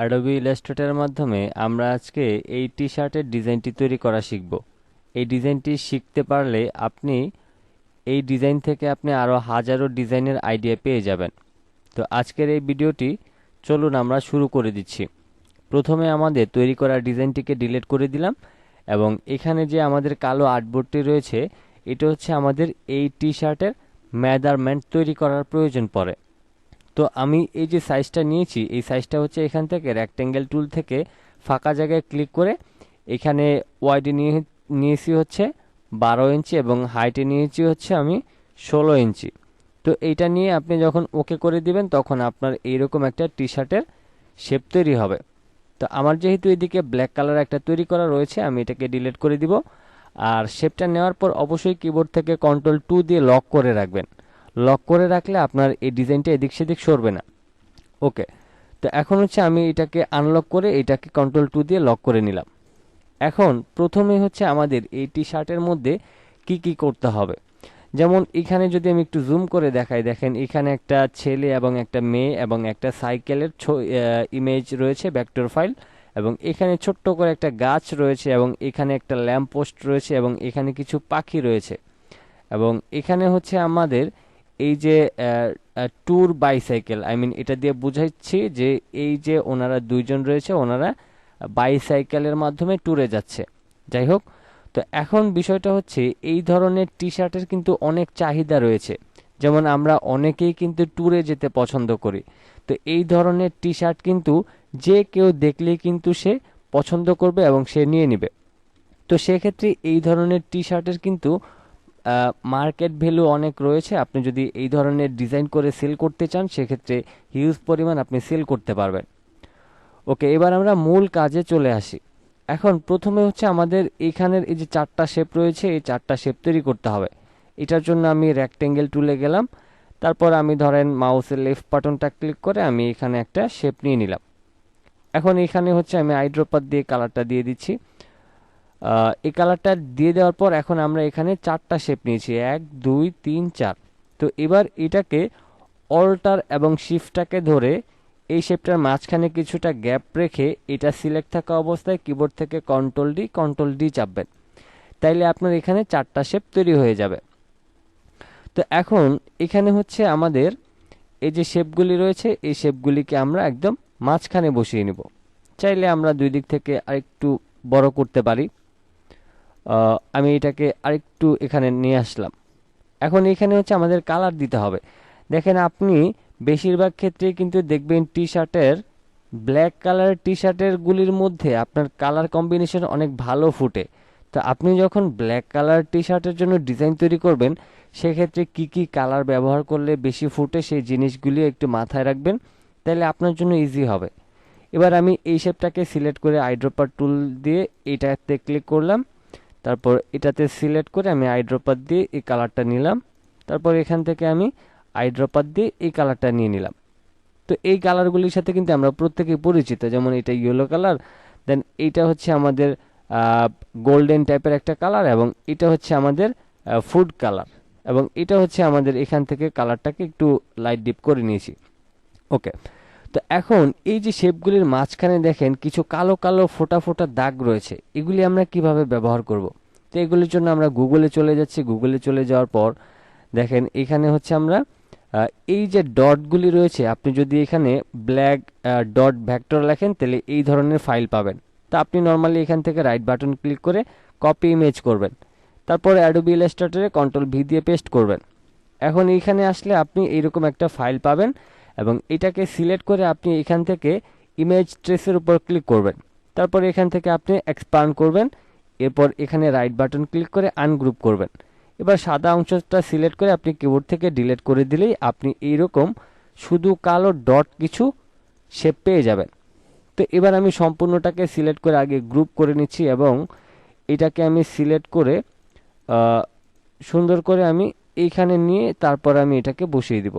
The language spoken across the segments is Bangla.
Adobe Illustrator মাধ্যমে আমরা আজকে এই টি-শার্টের ডিজাইনটি তৈরি করা শিখব। এই ডিজাইনটি শিখতে পারলে আপনি এই ডিজাইন থেকে আপনি আরো হাজারো ডিজাইনের আইডিয়া পেয়ে যাবেন। তো আজকের এই ভিডিওটি চলুন আমরা শুরু করে দিচ্ছি। প্রথমে আমাদের তৈরি করা ডিজাইনটিকে ডিলিট করে দিলাম এবং এখানে যে আমাদের কালো আর্টবোর্ডটি রয়েছে এটা হচ্ছে আমাদের এই টি-শার্টের মেজারমেন্ট তৈরি করার প্রয়োজন পড়ে। তো আমি এই যে সাইজটা নিয়েছি এই সাইজটা হচ্ছে এখান থেকে রেক্টেঙ্গেল টুল থেকে ফাঁকা জায়গায় ক্লিক করে এখানে ওয়াইডে নিয়েছি হচ্ছে 12 ইঞ্চি এবং হাইটে নিয়েছি হচ্ছে আমি 16 ইঞ্চি। তো এইটা নিয়ে আপনি যখন ওকে করে দিবেন তখন আপনার এইরকম একটা টি শার্টের শেপ তৈরি হবে। তো আমার যেহেতু এদিকে ব্ল্যাক কালার একটা তৈরি করা রয়েছে আমি এটাকে ডিলিট করে দিব। আর শেপটা নেওয়ার পর অবশ্যই কিবোর্ড থেকে Ctrl+2 দিয়ে লক করে রাখবেন। লক করে রাখলে আপনার এই ডিজাইনটা এদিক সেদিক সরবে না। ওকে, তো এখন হচ্ছে আমি এটাকে আনলক করে এটাকে Ctrl+2 দিয়ে লক করে নিলাম। এখন প্রথমে হচ্ছে আমাদের এই টি শার্টের মধ্যে কি কি করতে হবে, যেমন এখানে যদি আমি একটু জুম করে দেখাই, দেখেন এখানে একটা ছেলে এবং একটা মেয়ে এবং একটা সাইকেলের ইমেজ রয়েছে ভেক্টর ফাইল, এবং এখানে ছোট্ট করে একটা গাছ রয়েছে এবং এখানে একটা ল্যাম্প পোস্ট রয়েছে এবং এখানে কিছু পাখি রয়েছে এবং এখানে হচ্ছে আমাদের এই যে ট্যুর বাইসাইকেল, এটা দিয়ে বুঝাচ্ছি যে এই যে ওনারা দুইজন রয়েছে ওনারা বাইসাইকেলের মাধ্যমে ট্যুরে যাচ্ছে। যাই হোক, তো এখন বিষয়টা হচ্ছে এই ধরনের টি শার্টের কিন্তু অনেক চাহিদা রয়েছে, যেমন আমরা অনেকেই কিন্তু ট্যুরে যেতে পছন্দ করি। তো এই ধরনের টি শার্ট কিন্তু যে কেউ দেখলেই কিন্তু সে পছন্দ করবে এবং সে নিয়ে নেবে। তো সেক্ষেত্রে এই ধরনের টি শার্টের কিন্তু মার্কেট ভ্যালু অনেক রয়েছে। আপনি যদি এই ধরনের ডিজাইন করে সেল করতে চান সেক্ষেত্রে হিউজ পরিমাণ আপনি সেল করতে পারবেন। ওকে, এবার আমরা মূল কাজে চলে আসি। এখন প্রথমে হচ্ছে আমাদের এখানের এই যে চারটা শেপ রয়েছে এই চারটা শেপ তৈরি করতে হবে। এটার জন্য আমি রেক্টেঙ্গেল টুলে গেলাম, তারপর আমি ধরেন মাউসের লেফট বাটনটা ক্লিক করে আমি এখানে একটা শেপ নিয়ে নিলাম। এখন এখানে হচ্ছে আমি আইড্রপার দিয়ে কালারটা দিয়ে দিচ্ছি। এই কালারটা দিয়ে দেওয়ার পর এখন আমরা এখানে চারটা শেপ নিয়েছি, 1 2 3 4। তো এবার এটাকে অল্টার এবং শিফটটাকে ধরে এই শেপটার মাঝখানে কিছুটা গ্যাপ রেখে এটা সিলেক্ট থাকা অবস্থায় কিবোর্ড থেকে Ctrl+D চাপবেন, তাইলে আপনার এখানে চারটা শেপ তৈরি হয়ে যাবে। তো এখন এখানে হচ্ছে আমাদের এই যে শেপগুলি রয়েছে এই শেপগুলিকে আমরা একদম মাঝখানে বসিয়ে নিব। চাইলে আমরা দুই দিক থেকে আরেকটু বড় করতে পারি। আমি এটাকে আরেকটু এখানে নিয়ে আসলাম। এখন এখানে হচ্ছে আমাদের কালার দিতে হবে। দেখেন আপনি বেশিরভাগ ক্ষেত্রেই কিন্তু দেখবেন টি শার্টের ব্ল্যাক কালার টি শার্টের গুলির মধ্যে আপনার কালার কম্বিনেশন অনেক ভালো ফুটে। তো আপনি যখন ব্ল্যাক কালার টি শার্টের জন্য ডিজাইন তৈরি করবেন সেক্ষেত্রে কি কি কালার ব্যবহার করলে বেশি ফুটে সেই জিনিসগুলি একটু মাথায় রাখবেন, তাহলে আপনার জন্য ইজি হবে। এবার আমি এই শেপটাকে সিলেক্ট করে আইড্রপার টুল দিয়ে এটাতে ক্লিক করলাম, তারপর এটাতে সিলেক্ট করে আমি আইড্রপার দিয়ে এই কালারটা নিলাম, তারপর এখান থেকে আমি আইড্রপার দিয়ে এই কালারটা নিয়ে নিলাম। তো এই কালারগুলির সাথে কিন্তু আমরা প্রত্যেকেই পরিচিত, যেমন এটা ইয়েলো কালার, দেন এইটা হচ্ছে আমাদের গোল্ডেন টাইপের একটা কালার এবং এটা হচ্ছে আমাদের ফুড কালার এবং এটা হচ্ছে আমাদের এখান থেকে কালারটাকে একটু লাইট ডিপ করে নিয়েছি। ওকে, তো এখন এই যে শেপগুলির মাঝখানে দেখেন কিছু কালো কালো ফোটা ফোটা দাগ রয়েছে, এগুলি আমরা কিভাবে ব্যবহার করব? তো এগুলির জন্য আমরা গুগলে চলে যাচ্ছি। গুগলে চলে যাওয়ার পর দেখেন এখানে হচ্ছে আমরা এই যে ডটগুলি রয়েছে, আপনি যদি এখানে ব্ল্যাক ডট ভেক্টর লেখেন তাহলে এই ধরনের ফাইল পাবেন। তো আপনি নর্মালি এখান থেকে রাইট বাটন ক্লিক করে কপি ইমেজ করবেন, তারপরে অ্যাডোবি ইলাস্ট্রেটরে Ctrl+V দিয়ে পেস্ট করবেন। এখন এইখানে আসলে আপনি এইরকম একটা ফাইল পাবেন এবং এটাকে সিলেক্ট করে আপনি এখান থেকে ইমেজ ট্রেসের উপর ক্লিক করবেন, তারপর এখান থেকে আপনি এক্সপান্ড করবেন, এরপর এখানে রাইট বাটন ক্লিক করে আনগ্রুপ করবেন। এবার সাদা অংশটা সিলেক্ট করে আপনি কিবোর্ড থেকে ডিলিট করে দিলেই আপনি এইরকম শুধু কালো ডট কিছু শেপ পেয়ে যাবেন। তো এবার আমি সম্পূর্ণটাকে সিলেক্ট করে আগে গ্রুপ করে নিচ্ছি এবং এটাকে আমি সিলেক্ট করে সুন্দর করে আমি এইখানে নিয়ে তারপর আমি এটাকে বসিয়ে দিব।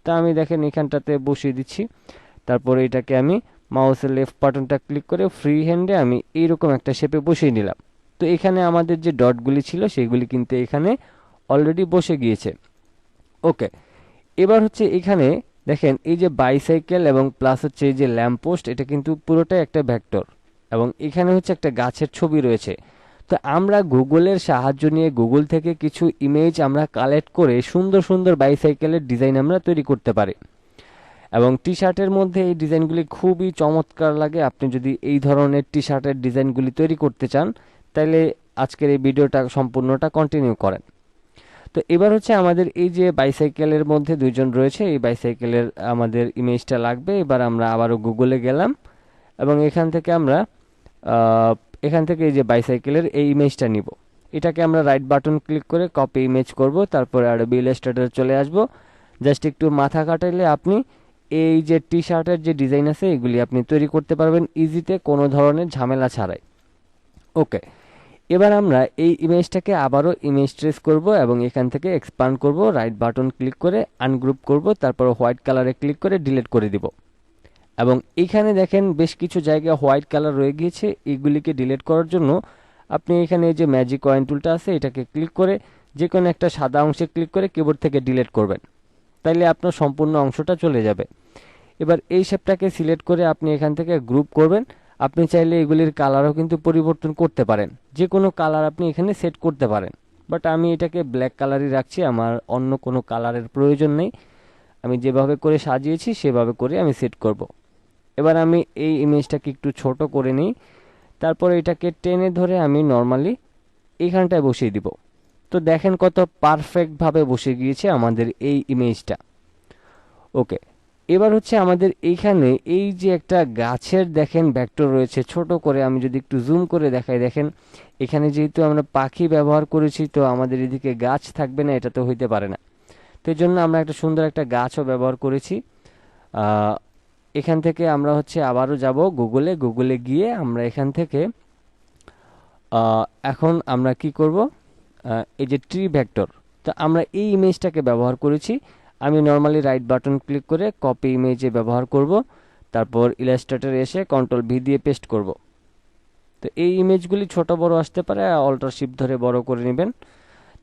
তা আমি দেখেন এখানটাতে বসিয়ে দিচ্ছি, তারপরে এটাকে আমি মাউসের লেফট বাটনটা ক্লিক করে ফ্রি হ্যান্ডে আমি এইরকম একটা শেপে বসিয়ে নিলাম। তো এখানে আমাদের যে ডটগুলি ছিল সেগুলি কিন্তু এখানে অলরেডি বসে গিয়েছে। ওকে, এবার হচ্ছে এখানে দেখেন এই যে বাইসাইকেল এবং প্লাস হচ্ছে এই যে ল্যাম্পপোস্ট, এটা কিন্তু পুরোটাই একটা ভেক্টর, এবং এখানে হচ্ছে একটা গাছের ছবি রয়েছে। তো আমরা গুগলের সাহায্য নিয়ে গুগল থেকে কিছু ইমেজ আমরা কালেক্ট করে সুন্দর সুন্দর বাইসাইকেলের ডিজাইন আমরা তৈরি করতে পারি, এবং টি শার্টের মধ্যে এই ডিজাইনগুলি খুবই চমৎকার লাগে। আপনি যদি এই ধরনের টি শার্টের ডিজাইনগুলি তৈরি করতে চান, তাহলে আজকের এই ভিডিওটা সম্পূর্ণটা কন্টিনিউ করেন। তো এবার হচ্ছে আমাদের এই যে বাইসাইকেলের মধ্যে দুইজন রয়েছে, এই বাইসাইকেলের আমাদের ইমেজটা লাগবে। এবার আমরা আবারও গুগলে গেলাম, এবং এখান থেকে এই যে বাইসাইকেলের এই ইমেজটা নিব। এটাকে আমরা রাইট বাটন ক্লিক করে কপি ইমেজ করব, তারপরে Adobe Illustrator চলে আসব। জাস্ট একটু মাথা খাটাইলে আপনি এই যে টি শার্টের যে ডিজাইন আছে এগুলি আপনি তৈরি করতে পারবেন ইজিতে, কোনো ধরনের ঝামেলা ছাড়াই। ওকে, এবার আমরা এই ইমেজটাকে আবারও ইমেজ ট্রেস করব, এবং এখান থেকে এক্সপান্ড করব। রাইট বাটন ক্লিক করে আনগ্রুপ করব, তারপর হোয়াইট কালারে ক্লিক করে ডিলিট করে দিব। এবং এখানে দেখেন বেশ কিছু জায়গায় হোয়াইট কালার রয়ে গিয়েছে, এগুলিকে ডিলিট করার জন্য আপনি এখানে এই যে ম্যাজিক কয়েন টুলটা আছে এটাকে ক্লিক করে যে কোনো একটা সাদা অংশে ক্লিক করে কিবোর্ড থেকে ডিলিট করবেন, তাইলে আপনার সম্পূর্ণ অংশটা চলে যাবে। এবার এই শেপটাকে সিলেক্ট করে আপনি এখান থেকে গ্রুপ করবেন। আপনি চাইলে এগুলির কালারও কিন্তু পরিবর্তন করতে পারেন, যে কোনো কালার আপনি এখানে সেট করতে পারেন, বাট আমি এটাকে ব্ল্যাক কালারই রাখছি, আমার অন্য কোনো কালারের প্রয়োজন নেই। আমি যেভাবে করে সাজিয়েছি সেভাবে করে আমি সেট করব। এবার আমি এই ইমেজটাকে একটু ছোট করে নিই, তারপর এটাকে টেনে ধরে আমি নর্মালি এইখানটায় বসিয়ে দিব। তো দেখেন কত পারফেক্টভাবে বসে গিয়েছে আমাদের এই ইমেজটা। ওকে, এবার হচ্ছে আমাদের এইখানে এই যে একটা গাছের দেখেন ভেক্টর রয়েছে, ছোট করে আমি যদি একটু জুম করে দেখাই, দেখেন এখানে যেহেতু আমরা পাখি ব্যবহার করেছি, তো আমাদের এদিকে গাছ থাকবে না, এটা তো হইতে পারে না। তো এই জন্য আমরা একটা সুন্দর একটা গাছও ব্যবহার করেছি। এখান থেকে আমরা হচ্ছে আবারও যাব গুগলে গিয়ে আমরা এখান থেকে এখন আমরা কি করব, এই যে ট্রি ভেক্টর, তো আমরা এই ইমেজটাকে ব্যবহার করেছি। আমি নর্মালি রাইট বাটন ক্লিক করে কপি ইমেজে ব্যবহার করব, তারপর ইলাস্ট্রেটরে এসে কন্ট্রোল V দিয়ে পেস্ট করব। তো এই ইমেজগুলি ছোট বড় আসতে পারে, অল্টার শিফট ধরে বড় করে নেবেন।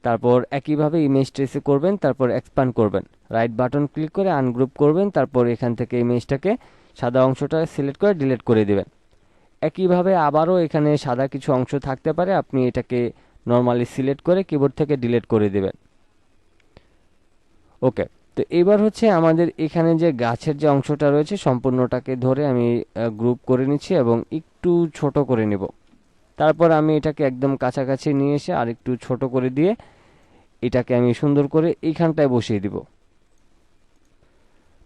তারপর একইভাবে ইমেজ ট্রেসে করবেন, তারপর এক্সপ্যান্ড করবেন। রাইট বাটন ক্লিক করে আনগ্রুপ করবেন, তারপর এখান থেকে ইমেজটাকে সাদা অংশটা সিলেক্ট করে ডিলিট করে দিবেন। একইভাবে আবারও এখানে সাদা কিছু অংশ থাকতে পারে, আপনি এটাকে নর্মালি সিলেক্ট করে কিবোর্ড থেকে ডিলিট করে দিবেন। ওকে, তো এবার হচ্ছে আমাদের এখানে যে গাছের যে অংশটা রয়েছে সম্পূর্ণটাকে ধরে আমি গ্রুপ করে নিচ্ছি এবং একটু ছোট করে নেব। তারপর আমি এটাকে একদম কাছাকাছি নিয়ে এসে আর একটু ছোট করে দিয়ে এটাকে আমি সুন্দর করে এইখানটায় বসিয়ে দিব।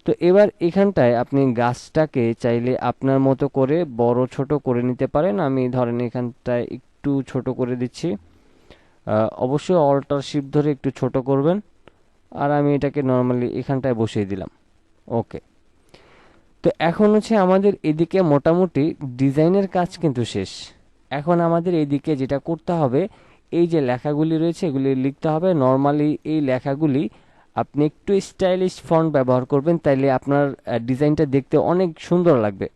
তো এবার এখানটায় আপনি গাছটাকে চাইলে আপনার মতো করে বড় ছোট করে নিতে পারেন। আমি ধরেন এখানটায় একটু ছোট করে দিচ্ছি, অবশ্যই অল্টার শিফট ধরে একটু ছোট করবেন, আর আমি এটাকে নর্মালি এখানটায় বসিয়ে দিলাম। ওকে, তো এখন হচ্ছে আমাদের এদিকে মোটামুটি ডিজাইনের কাজ কিন্তু শেষ। এখন আমাদের এইদিকে যেটা করতে হবে, এই যে লেখাগুলি রয়েছে এগুলি লিখতে হবে। নর্মালি এই লেখাগুলি আপনি একটু স্টাইলিশ ফন্ট ব্যবহার করবেন, তাইলে আপনার ডিজাইনটা দেখতে অনেক সুন্দর লাগবে।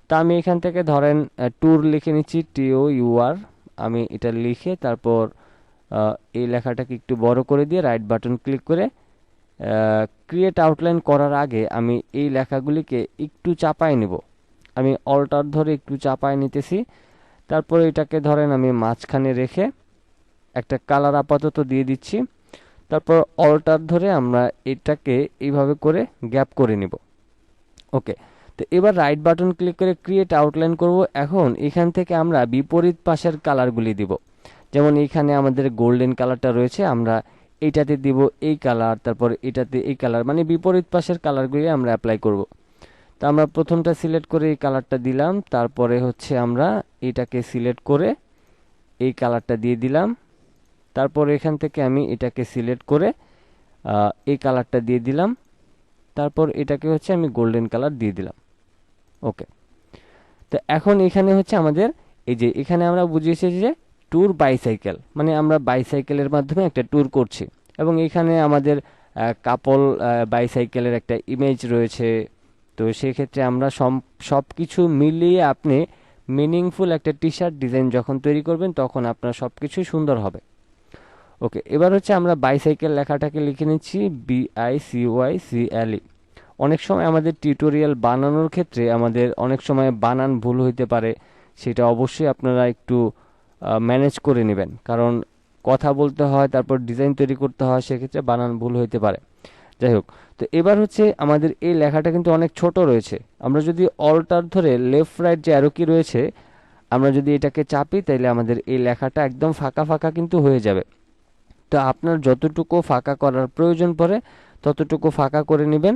তো আমি এখান থেকে ধরেন ট্যুর লিখে নিচ্ছি, TOUR। আমি এটা লিখে তারপর এই লেখাটাকে একটু বড় করে দিয়ে রাইট বাটন ক্লিক করে ক্রিয়েট আউটলাইন করার আগে আমি এই লেখাগুলিকে একটু চাপায় নেব। আমি অল্টার ধরে একটু চাপায় নিতেছি, তারপর এটাকে ধরেন আমি মাঝখানে রেখে একটা কালার আপাতত দিয়ে দিচ্ছি, তারপর অল্টার ধরে আমরা এটাকে এইভাবে করে গ্যাপ করে নিব। ওকে, তো এবার রাইট বাটন ক্লিক করে ক্রিয়েট আউটলাইন করব। এখন এখান থেকে আমরা বিপরীত পাশের কালারগুলি দিব। যেমন এখানে আমাদের গোল্ডেন কালারটা রয়েছে, আমরা এইটাতে দিব এই কালার, তারপর এটাতে এই কালার, মানে বিপরীত পাশের কালারগুলি আমরা অ্যাপ্লাই করব। তো আমরা প্রথমটা সিলেক্ট করে এই কালারটা দিলাম, তারপরে হচ্ছে আমরা এটাকে সিলেক্ট করে এই কালারটা দিয়ে দিলাম, তারপর এখান থেকে আমি এটাকে সিলেক্ট করে এই কালারটা দিয়ে দিলাম, তারপর এটাকে হচ্ছে আমি গোল্ডেন কালার দিয়ে দিলাম। ওকে, তো এখন এখানে হচ্ছে আমাদের এই যে এখানে আমরা বুঝিয়েছি যে ট্যুর বাইসাইকেল, মানে আমরা বাইসাইকেলের মাধ্যমে একটা ট্যুর করছি, এবং এখানে আমাদের কাপল বাইসাইকেলের একটা ইমেজ রয়েছে। তো সেক্ষেত্রে আমরা সব কিছু মিলিয়ে আপনি মিনিংফুল একটা টি শার্ট ডিজাইন যখন তৈরি করবেন তখন আপনার সব কিছুই সুন্দর হবে। ওকে, এবার হচ্ছে আমরা বাইসাইকেল লেখাটাকে লিখে নিচ্ছি BICYCLE। অনেক সময় আমাদের টিউটোরিয়াল বানানোর ক্ষেত্রে আমাদের অনেক সময় বানান ভুল হইতে পারে, সেটা অবশ্যই আপনারা একটু ম্যানেজ করে নেবেন, কারণ কথা বলতে হয় তারপর ডিজাইন তৈরি করতে হয়, সেক্ষেত্রে বানান ভুল হইতে পারে। যাই হোক, তো এবার হচ্ছে আমাদের এই লেখাটা কিন্তু অনেক ছোট রয়েছে। আমরা যদি অল্টার ধরে লেফট রাইট যে অ্যারো কি রয়েছে, আমরা যদি এটাকে চাপি তাহলে আমাদের এই লেখাটা একদম ফাঁকা ফাঁকা কিন্তু হয়ে যাবে। তো আপনার যতটুকু ফাঁকা করার প্রয়োজন পড়ে ততটুকু ফাঁকা করে নেবেন।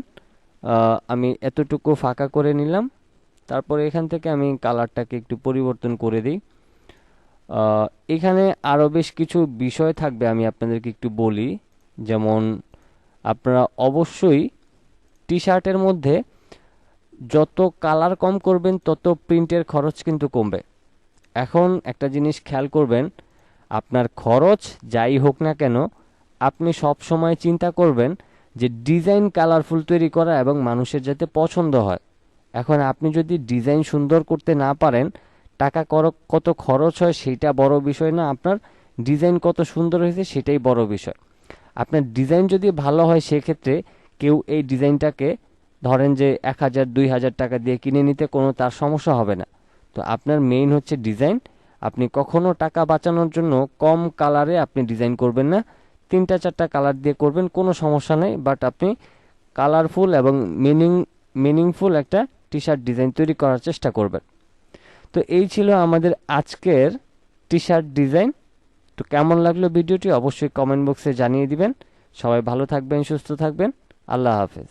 আমি এতটুকু ফাঁকা করে নিলাম। তারপরে এখান থেকে আমি কালারটাকে একটু পরিবর্তন করে দিই। এখানে আরও বেশ কিছু বিষয় থাকবে, আমি আপনাদেরকে একটু বলি। যেমন আপনারা অবশ্যই টি শার্টের মধ্যে যত কালার কম করবেন তত প্রিন্টের খরচ কিন্তু কমবে। এখন একটা জিনিস খেয়াল করবেন, আপনার খরচ যাই হোক না কেন, আপনি সব সময় চিন্তা করবেন যে ডিজাইন কালারফুল তৈরি করা এবং মানুষের যাতে পছন্দ হয়। এখন আপনি যদি ডিজাইন সুন্দর করতে না পারেন, টাকা কত খরচ হয় সেটা বড় বিষয় না, আপনার ডিজাইন কত সুন্দর হয়েছে সেটাই বড় বিষয়। আপনার ডিজাইন যদি ভালো হয় সেক্ষেত্রে কেউ এই ডিজাইনটাকে ধরেন যে 1000 2000 টাকা দিয়ে কিনে নিতে কোনো তার সমস্যা হবে না। তো আপনার মেইন হচ্ছে ডিজাইন। আপনি কখনো টাকা বাঁচানোর জন্য কম কালারে আপনি ডিজাইন করবেন না, 3টা 4টা কালার দিয়ে করবেন, কোনো সমস্যা নেই, বাট আপনি কালারফুল এবং মিনিংফুল একটা টি শার্ট ডিজাইন তৈরি করার চেষ্টা করবেন। তো এই ছিল আমাদের আজকের টি শার্ট ডিজাইন। তো কেমন লাগলো ভিডিওটি অবশ্যই কমেন্ট বক্সে জানিয়ে দিবেন। সবাই ভালো থাকবেন, সুস্থ থাকবেন। আল্লাহ হাফেজ।